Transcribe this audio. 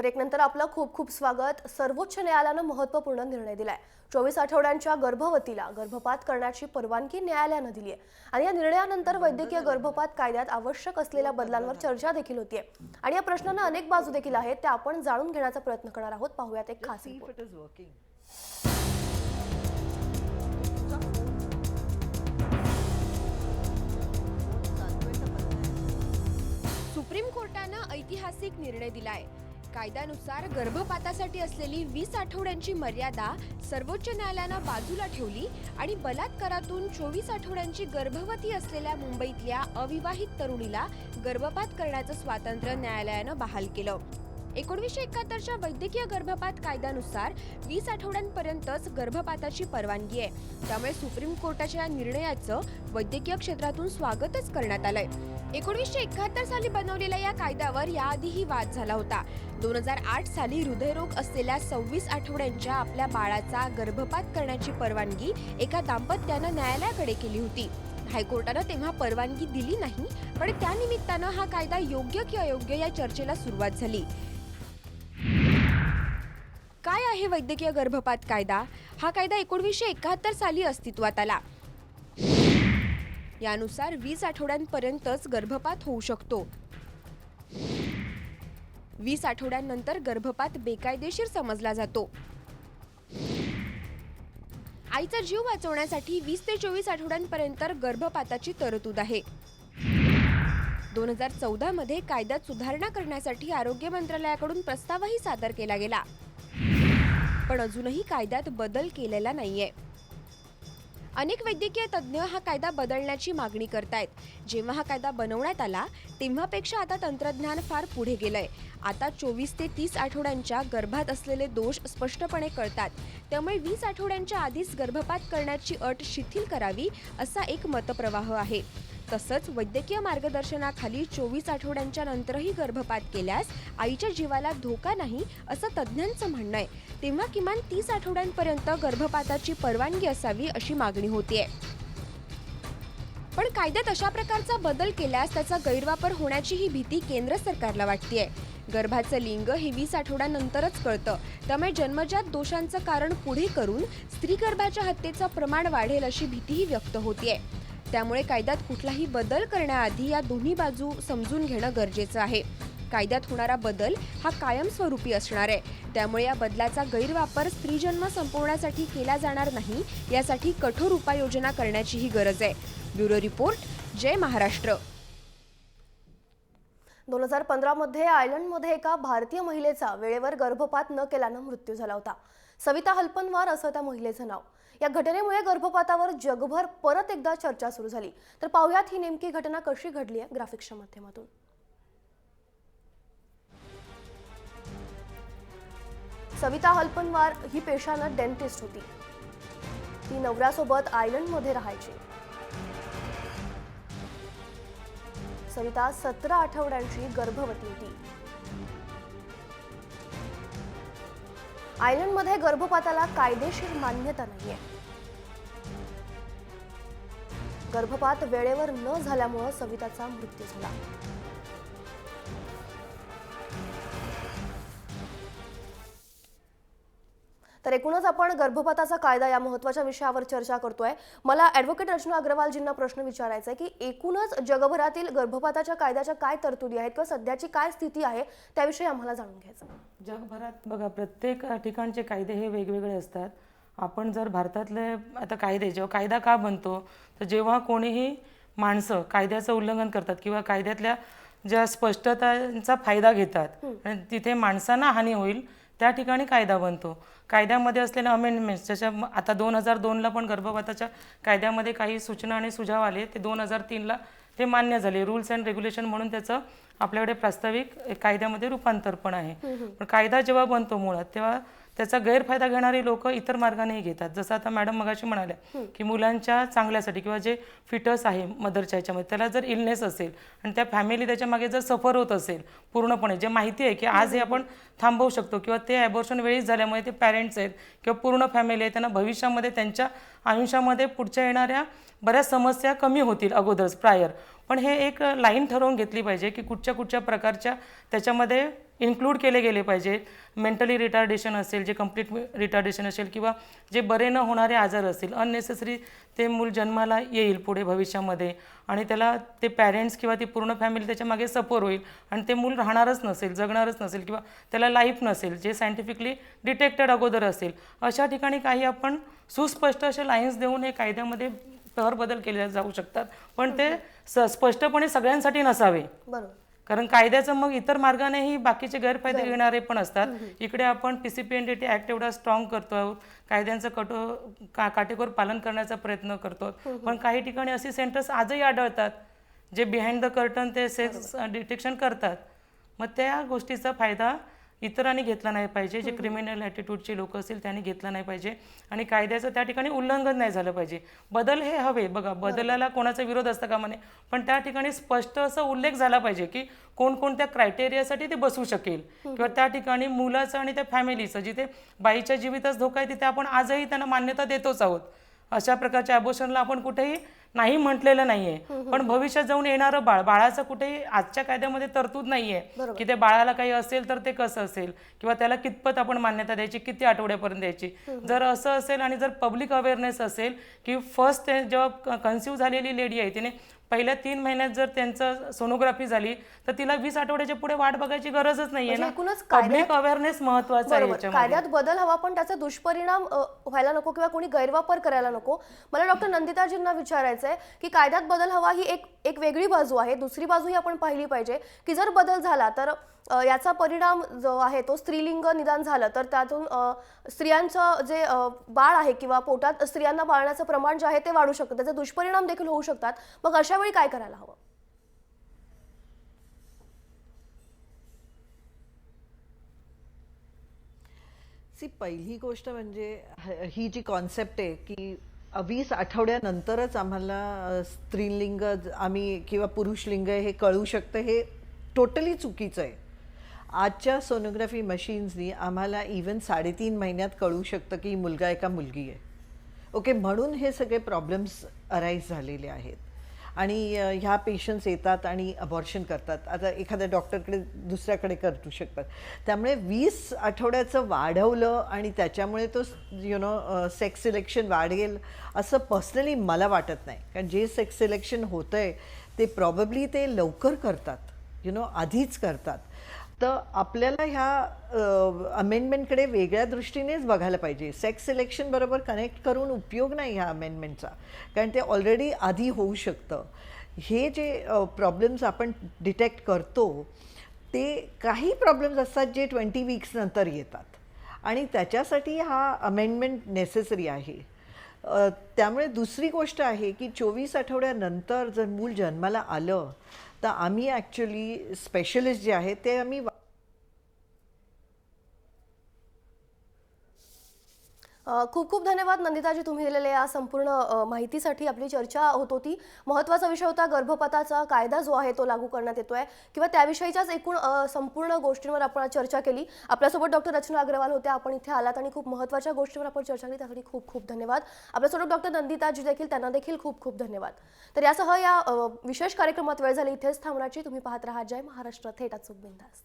ब्रेकनंतर आपलं खूप खूप स्वागत। सर्वोच्च न्यायालयानं महत्त्वपूर्ण निर्णय दिलाय। 24 आठवड्यांच्या गर्भवतीला गर्भपात करण्याची परवानगी न्यायालयानं दिली आहे आणि या निर्णयानंतर वैद्यकीय गर्भपात कायद्यात आवश्यक असलेल्या बदलांवर चर्चा देखील होतीये आणि या प्रश्नांना अनेक बाजू देखील आहेत, त्या आपण जाणून घेण्याचा प्रयत्न करणार आहोत। पाहूयात एक खास रिपोर्ट। सुप्रीम कोर्टानं ऐतिहासिक निर्णय दिलाय। कायद्यानुसार गर्भपातासाठी असलेली 20 आठवड्यांची मर्यादा सर्वोच्च न्यायालयानं बाजूला ठेवली आणि बलात्कारातून 24 आठवड्यांची गर्भवती असलेल्या मुंबईतल्या अविवाहित तरुणीला गर्भपात करण्याचं स्वातंत्र्य न्यायालयानं बहाल केलं। 1971च्या वैद्यकीय गर्भपात कायद्यानुसार 20 आठवड्यांपर्यंतच गर्भपाताची परवानगी आहे। त्यामुळे सुप्रीम कोर्टाच्या निर्णयाचं वैद्यकीय क्षेत्रातून स्वागतच करण्यात आलंय। 1971 साली बनवलेल्या या कायद्यावर याआधीही वाद झाला होता। 2008 साली हृदयरोग असलेल्या 26 आठवड्यांच्या आपल्या बाळाचा गर्भपात करण्याची परवानगी एका दाम्पत्यानं न्यायालयाकडे केली होती। हायकोर्टानं तेव्हा परवानगी दिली नाही, पण त्यानिमित्तानं हा कायदा योग्य की अयोग्य या चर्चेला सुरुवात झाली। काय आहे वैद्यकीय गर्भपात कायदा? हा कायदा 1971 साली अस्तित्वात आला। यानुसार 20 आठवड्यांपर्यंतच गर्भपात होऊ शकतो। 20 आठवड्यांनंतर गर्भपात बेकायदेशीर समजला जातो। आईचा जीव वाचवण्यासाठी 20 ते 24 आठवड्यांपर्यंत गर्भपाताची तरतूद आहे। 2014 मध्ये कायद्यात सुधारणा करण्यासाठी आरोग्य मंत्रालयाकडून प्रस्तावही सादर केला गेला, पण अजूनही कायद्यात बदल केलेला नाहीये। अनेक वैद्यकीय तज्ञ हा कायदा बदलण्याची मागणी करतायत। जेव्हा हा कायदा बनवण्यात आला तेव्हापेक्षा आता तंत्रज्ञान फार पुढे गेलंय। आता 24 ते 30 आठवड्यांच्या गर्भात असलेले दोष स्पष्टपणे कळतात। त्यामुळे 20 आठवड्यांच्या आधीच गर्भपात करण्याची अट शिथिल करावी असा एक मतप्रवाह आहे। तसंच वैद्यकीय मार्गदर्शनाखाली 24 आठवड्यांच्या नंतरही गर्भपात केल्यास आईच्या जीवाला धोका नाही असं तज्ज्ञांचं म्हणणं आहे। तेव्हा किमान 30 आठवड्यांपर्यंत गर्भपाताची परवानगी असावी अशी मागणी होतीये। पण कायद्यात अशा प्रकारचा बदल केल्यास त्याचा गैरवापर होण्याची ही भीती केंद्र सरकारला वाटतेय। गर्भाचं लिंग हे 20 आठवड्यांनंतरच कळतं, त्यामुळे जन्मजात दोषांचं कारण पुढे करून स्त्रीगर्भाच्या हत्येचं प्रमाण वाढेल अशी भीतीही व्यक्त होतीये। त्यामुळे कायद्यात कुठलाही बदल करण्याआधी या दोन्ही बाजू समजून घेणं गरजेचं आहे। कायद्यात होणारा बदल हा कायमस्वरूपी असणार आहे, त्यामुळे या बदलाचा गैरवापर स्त्रीजन्म संपवण्यासाठी केला जाणार नाही, यासाठी कठोर उपाययोजना करण्याचीही गरज आहे। ब्युरो रिपोर्ट, जय महाराष्ट्र। 2015 मध्ये आयर्लंडमध्ये एका भारतीय महिलेचा वेळेवर गर्भपात न केल्यानं मृत्यू झाला होता। सविता हलपनवार असं त्या महिलेचं नाव। या घटनेमुळे गर्भपातावर जगभर परत एकदा चर्चा सुरू झाली। तर पाहूयात ही नेमकी घटना कशी घडली आहे ग्राफिक्सच्या माध्यमातून। सविता हलपनवार ही पेशानं डेंटिस्ट होती। ती नवऱ्यासोबत आयर्लंडमध्ये राहायची। सविता 17 आठवड्यांची गर्भवती होती। आयर्लंडमध्ये गर्भपाताला कायदेशीर मान्यता नाहीये। गर्भपात वेळेवर न झाल्यामुळे सविताचा मृत्यू झाला। तर एकूणच आपण गर्भपाताचा कायदा या महत्त्वाच्या विषयावर चर्चा करतोय। मला ॲडव्होकेट रचना अग्रवालजींना प्रश्न विचारायचा आहे की एकूणच जगभरातील गर्भपाताच्या कायद्याच्या काय तरतुदी आहेत किंवा सध्याची काय स्थिती आहे त्याविषयी आम्हाला जाणून घ्यायचं। जगभरात बघा, प्रत्येक ठिकाणचे कायदे हे वेगवेगळे असतात। आपण जर भारतातले आता कायदे, जेव्हा कायदा का बनतो तर जेव्हा कोणीही माणसं कायद्याचं उल्लंघन करतात किंवा कायद्यातल्या ज्या स्पष्टतांचा फायदा घेतात आणि तिथे माणसांना हानी होईल त्या ठिकाणी कायदा बनतो। कायद्यामध्ये असलेले अमेंडमेंट्स, ज्याच्या आता 2002ला पण गर्भपाताच्या कायद्यामध्ये काही सूचना आणि सुझाव आले, ते 2003ला ते मान्य झाले। रूल्स अँड रेग्युलेशन म्हणून त्याचं आपल्याकडे प्रास्ताविक कायद्यामध्ये रूपांतर पण आहे। पण कायदा जेव्हा बनतो मुळात तेव्हा त्याचा गैरफायदा घेणारे लोक इतर मार्गानेही घेतात। जसं आता मॅडम मगाशी म्हणाल्या की मुलांच्या चांगल्यासाठी किंवा जे फिटस आहे मदरच्या ह्याच्यामध्ये त्याला जर इलनेस असेल आणि त्या फॅमिली त्याच्या मागे जर सफर होत असेल पूर्णपणे, जे माहिती आहे की आज हे आपण थांबवू शकतो किंवा ते ॲबॉर्शन वेळीच झाल्यामुळे ते पॅरेंट्स आहेत किंवा पूर्ण फॅमिली आहे, त्यांना भविष्यामध्ये त्यांच्या आयुष्यामध्ये पुढच्या येणाऱ्या बऱ्याच समस्या कमी होतील अगोदरच प्रायर। पण हे एक लाईन ठरवून घेतली पाहिजे की कुठच्या प्रकारच्या त्याच्यामध्ये इन्क्लूड केले गेले पाहिजे. मेंटली रिटार्डेशन असेल, जे कंप्लीट रिटार्डेशन असेल किंवा जे बरे न होणारे आजार असतील, अननेसेसरी ते मूल जन्माला येईल पुढे भविष्यामध्ये आणि त्याला ते पॅरेंट्स किंवा ती पूर्ण फॅमिली त्याच्या मागे सपोर होईल आणि ते मूल राहणारच नसेल, जगणारच नसेल किंवा त्याला लाईफ नसेल, जे सायंटिफिकली डिटेक्टेड अगोदर असेल. अशा ठिकाणी काही आपण सुस्पष्ट असे लाईन्स देऊन हे कायद्यामध्ये बदल केले जाऊ शकतात, पण ते स्पष्टपणे सगळ्यांसाठी नसावे. बरोबर. कारण कायद्याचं मग इतर मार्गानेही बाकीचे गैरफायदे घेणारे पण असतात. इकडे आपण PCPNDT ऍक्ट एवढा स्ट्रॉंग करतो आहोत, कायद्यांचं काटेकोर पालन करण्याचा प्रयत्न करतो, पण काही ठिकाणी अशी सेंटर्स आजही आढळतात जे बिहाइंड द कर्टन ते सेक्स डिटेक्शन करतात. मग त्या गोष्टीचा फायदा इतरांनी घेतला नाही पाहिजे, जे क्रिमिनल ॲटिट्यूडचे लोक असतील त्यांनी घेतला नाही पाहिजे आणि कायद्याचं त्या ठिकाणी उल्लंघन नाही झालं पाहिजे. बदल हे हवे, बघा बदलाला कोणाचा विरोध असता कामा नये, पण त्या ठिकाणी स्पष्ट असा उल्लेख झाला पाहिजे की कोणकोणत्या क्रायटेरियासाठी ते बसू शकेल किंवा त्या ठिकाणी मुलाचं आणि त्या फॅमिलीचं, जिथे बाईच्या जीवितास धोका आहे तिथे आपण आजही त्यांना मान्यता देतोच आहोत. अशा प्रकारच्या ॲबॉर्शनला आपण कुठेही नाही म्हटलेलं नाहीये, पण भविष्यात जाऊन येणारं बाळाचं कुठेही आजच्या कायद्यामध्ये तरतूद नाहीये की त्या बाळाला काही असेल तर ते कसं असेल किंवा त्याला कितपत आपण मान्यता द्यायची, किती आठवड्यापर्यंत द्यायची. जर असं असेल आणि जर पब्लिक अवेअरनेस असेल की फर्स्ट जेव्हा कन्सिव्ह झालेली लेडी आहे तिने पहिल्या 3 महिन्यात जर त्यांचं सोनोग्राफी झाली तर तिला 20 आठवड्याच्या पुढे वाट बघायची गरजच नाहीये ना. पब्लिक अवेअरनेस महत्वाचा आहे याच्यामध्ये. कायद्यात बदल हवा, पण त्याचा दुष्परिणाम व्हायला नको किंवा कोणी गैरवापर करायला नको. मला डॉक्टर नंदिताजींना विचारायचं आहे की कायद्यात बदल हवा ही एक वेगळी बाजू आहे, दुसरी बाजूही आपण पाहिली पाहिजे की जर बदल झाला तर याचा परिणाम जो आहे तो स्त्रीलिंग निदान झालं तर त्यातून स्त्रियांचं जे बाळ आहे किंवा पोटात स्त्रियांना बाळण्याचं प्रमाण जे आहे ते वाढू शकतं, त्याचे दुष्परिणाम देखील होऊ शकतात. मग अशा वेळी काय करायला हवं? पहिली गोष्ट म्हणजे ही जी कॉन्सेप्ट आहे की 20 आठवड्यानंतरच आम्हाला स्त्रीलिंग आम्ही किंवा पुरुषलिंग हे कळू शकतं, हे टोटली चुकीचं आहे. आजच्या सोनोग्राफी मशीन्सनी आम्हाला इवन 3.5 महिन्यात कळू शकतं की मुलगा आहे का मुलगी आहे. ओके, म्हणून हे सगळे प्रॉब्लेम्स अराईज झालेले आहेत आणि ह्या पेशंट्स येतात आणि अबॉर्शन करतात. आता एखाद्या डॉक्टरकडे दुसऱ्याकडे करू शकतात. त्यामुळे 20 आठवड्याचं वाढवलं आणि त्याच्यामुळे तो सेक्स सिलेक्शन वाढेल असं पर्सनली मला वाटत नाही. कारण जे सेक्स सिलेक्शन होतं आहे ते प्रॉबेबली ते लवकर करतात, आधीच करतात. तर आपल्याला ह्या अमेंडमेंटकडे वेगळ्या दृष्टीनेच बघायला पाहिजे. सेक्स सिलेक्शन बरोबर कनेक्ट करून उपयोग नाही ह्या अमेंडमेंटचा, कारण ते ऑलरेडी आधी होऊ शकतं. हे जे प्रॉब्लेम्स आपण डिटेक्ट करतो ते काही प्रॉब्लेम्स असतात जे 20 वीक्स नंतर येतात आणि त्याच्यासाठी हा अमेंडमेंट नेसेसरी आहे. त्यामुळे दुसरी गोष्ट आहे की 24 आठवड्यानंतर जर मूल जन्माला आलं तर आम्ही ॲक्च्युली स्पेशलिस्ट जे आहेत ते आम्ही खूप खूप धन्यवाद नंदिताजी, तुम्ही दिलेल्या या संपूर्ण माहितीसाठी. आपली चर्चा होत होती, महत्त्वाचा विषय होता गर्भपाताचा कायदा जो आहे तो लागू करण्यात येतोय किंवा त्याविषयीच्याच एकूण संपूर्ण गोष्टींवर आपण चर्चा केली. आपल्यासोबत डॉक्टर रचना अग्रवाल होत्या, आपण इथे आलात आणि खूप महत्त्वाच्या गोष्टींवर आपण चर्चा केली, त्यासाठी खूप खूप धन्यवाद. आपल्यासोबत डॉक्टर नंदिताजी देखील, त्यांना देखील खूप खूप धन्यवाद. तर यासह या विशेष कार्यक्रमात वेळ झाली इथेच थांबण्याची. तुम्ही पाहत राहा जय महाराष्ट्र, थेट अचूक बिनधास्त.